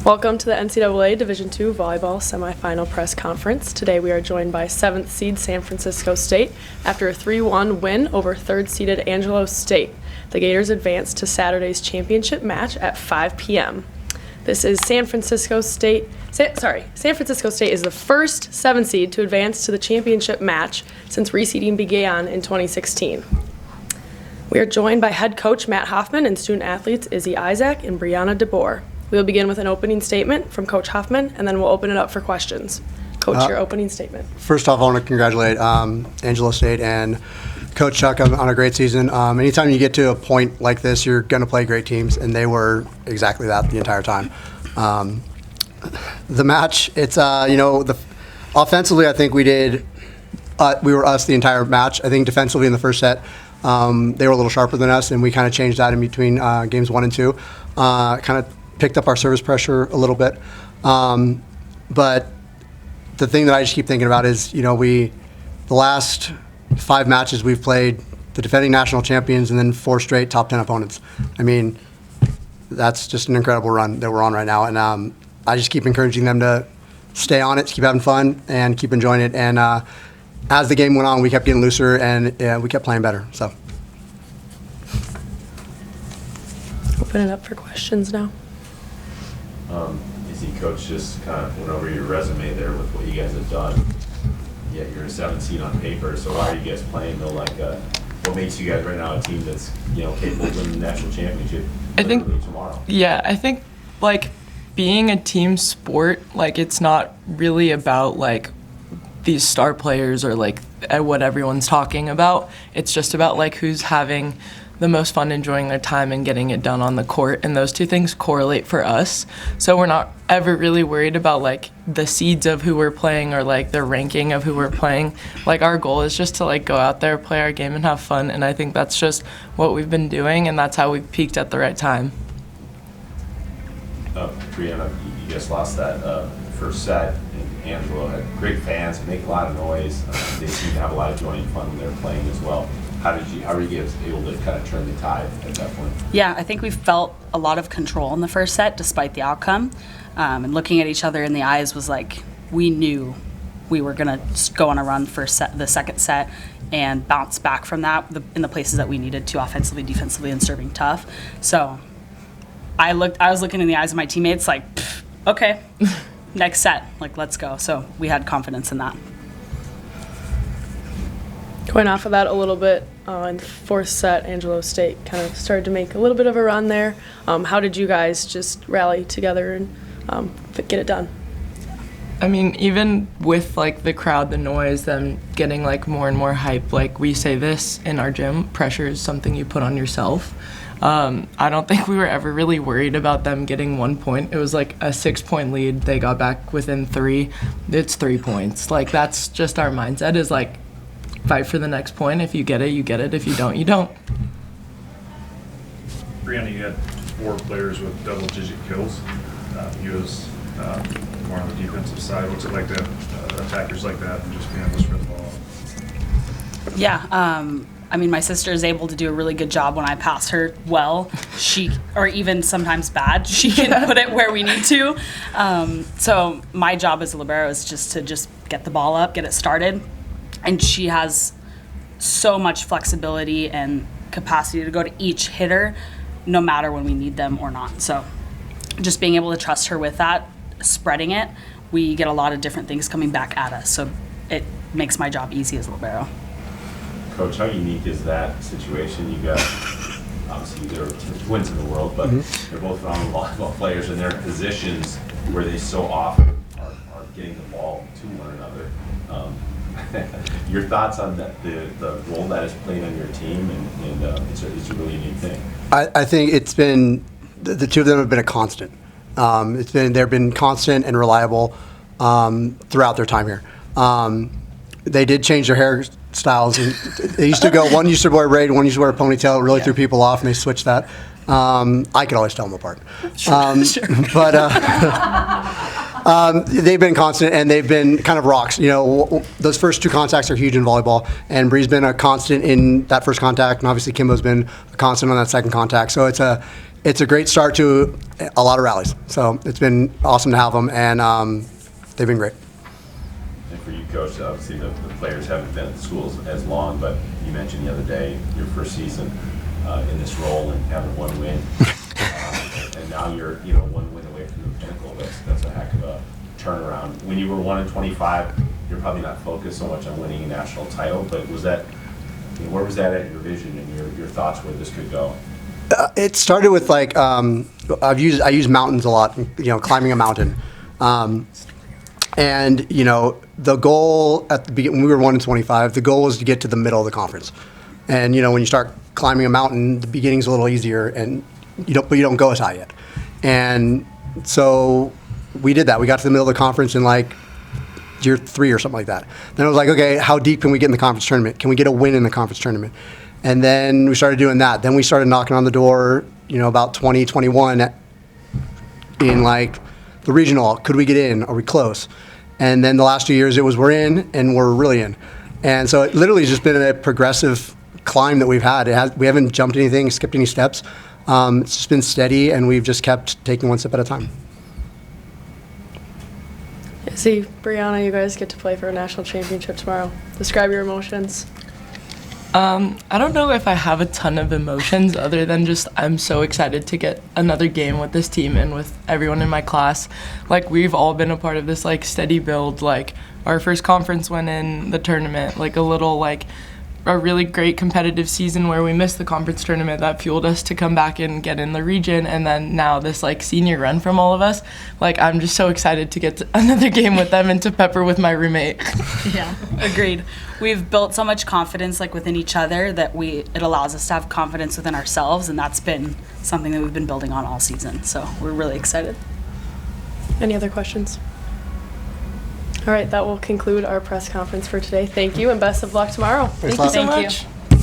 Welcome to the NCAA Division II Volleyball Semifinal Press Conference. Today we are joined by 7th seed San Francisco State after a 3-1 win over 3rd seeded Angelo State. The Gators advanced to Saturday's championship match at 5 p.m. This is San Francisco State is the first 7 seed to advance to the championship match since reseeding began in 2016. We are joined by head coach Matt Hoffman and student athletes Izzy, Issak, and Brianna DeBoer. We'll begin with an opening statement from Coach Hoffman, and then we'll open it up for questions. Coach, your opening statement. First off, I want to congratulate Angelo State and Coach Chuck on a great season. Anytime you get to a point like this, you're going to play great teams, and they were exactly that the entire time. The match, it's, offensively, I think we were us the entire match. I think defensively in the first set, they were a little sharper than us, and we kind of changed that in between games 1 and 2. Kind of picked up our service pressure a little bit. But the thing that I just keep thinking about is, the last 5 matches we've played the defending national champions and then 4 straight top 10 opponents. I mean, that's just an incredible run that we're on right now. And I just keep encouraging them to stay on it, keep having fun, and keep enjoying it. And as the game went on, we kept getting looser and we kept playing better. So, open it up for questions now. Izzy, Coach just kind of went over your resume there with what you guys have done. Yeah, you're a 7th seed on paper, so why are you guys playing though? What makes you guys right now a team that's capable of winning the national championship? I think tomorrow. Yeah, I think being a team sport, it's not really about these star players or what everyone's talking about. It's just about who's having the most fun enjoying their time and getting it done on the court, and those two things correlate for us. So we're not ever really worried about the seeds of who we're playing or the ranking of who we're playing. Our goal is just to go out there, play our game, and have fun, and I think that's just what we've been doing, and that's how we've peaked at the right time. Brianna, you guys lost that first set, and Angelo had great fans and make a lot of noise. They seem to have a lot of joy and fun when they're playing as well. How were you guys able to kind of turn the tide at that point? Yeah, I think we felt a lot of control in the first set despite the outcome. And looking at each other in the eyes was we knew we were going to go on a run for the second set and bounce back from that in the places that we needed to offensively, defensively, and serving tough. So I was looking in the eyes of my teammates okay, next set, let's go. So we had confidence in that. Going off of that a little bit, in the 4th set, Angelo State kind of started to make a little bit of a run there. How did you guys just rally together and get it done? I mean, even with the crowd, the noise, them getting more and more hype, we say this in our gym, pressure is something you put on yourself. I don't think we were ever really worried about them getting 1 point. It was a 6-point lead. They got back within 3. It's 3 points. That's just our mindset is fight for the next point. If you get it, you get it. If you don't, you don't. Brianna, you had 4 players with double-digit kills. You was more on the defensive side. What's it like to have attackers like that and just being able to spread the ball out? Yeah, my sister is able to do a really good job when I pass her well. Or even sometimes bad, she can put it where we need to. So my job as a libero is just to get the ball up, get it started. And she has so much flexibility and capacity to go to each hitter, no matter when we need them or not. So just being able to trust her with that, spreading it, we get a lot of different things coming back at us. So it makes my job easy as a libero. Coach, how unique is that situation? You got, obviously, they're twins in the world, but they're both phenomenal volleyball players, and they're in positions where they so often are getting the ball to one another. Your thoughts on the role that is playing on your team, and it's a really unique thing. I think it's been, the two of them have been a constant. They've been constant and reliable throughout their time here. They did change their hairstyles. And they used to go, one used to wear braid, one used to wear a ponytail. It really threw people off, and they switched that. I could always tell them apart. Sure. But they've been constant, and they've been kind of rocks. Those first 2 contacts are huge in volleyball, and Bree's been a constant in that first contact, and obviously Kimbo's been a constant on that second contact. So it's a great start to a lot of rallies. So it's been awesome to have them, and they've been great. And for you, Coach, obviously the players haven't been at the schools as long, but you mentioned the other day your first season in this role and having one win. And now you're one win away from the pinnacle. That's a heck of a turnaround. When you were 1-25, you're probably not focused so much on winning a national title, but was that, where was that at your vision and your thoughts where this could go? It started with like I use mountains a lot, climbing a mountain, and the goal at the beginning when we were 1-25, the goal was to get to the middle of the conference, and when you start climbing a mountain, the beginning's a little easier, and you don't go as high yet, and so we did that. We got to the middle of the conference in like year 3 or something like that. Then I was like, okay, how deep can we get in the conference tournament? Can we get a win in the conference tournament? And then we started doing that. Then we started knocking on the door, about 2021 in like the regional. Could we get in? Are we close? And then the last 2 years it was we're in and we're really in. And so it literally has just been a progressive climb that we've had. We haven't jumped anything, skipped any steps. It's just been steady, and we've just kept taking one step at a time. See, Brianna, you guys get to play for a national championship tomorrow. Describe your emotions. I don't know if I have a ton of emotions other than just I'm so excited to get another game with this team and with everyone in my class. Like, we've all been a part of this like steady build, like our first conference win in the tournament, like a really great competitive season where we missed the conference tournament that fueled us to come back and get in the region, and then now this like senior run from all of us. Like, I'm just so excited to get to another game with them and to pepper with my roommate. Yeah, agreed. We've built so much confidence like within each other that it allows us to have confidence within ourselves, and that's been something that we've been building on all season. So we're really excited. Any other questions? All right, that will conclude our press conference for today. Thank you, and best of luck tomorrow. Thanks Thank you so a lot. much.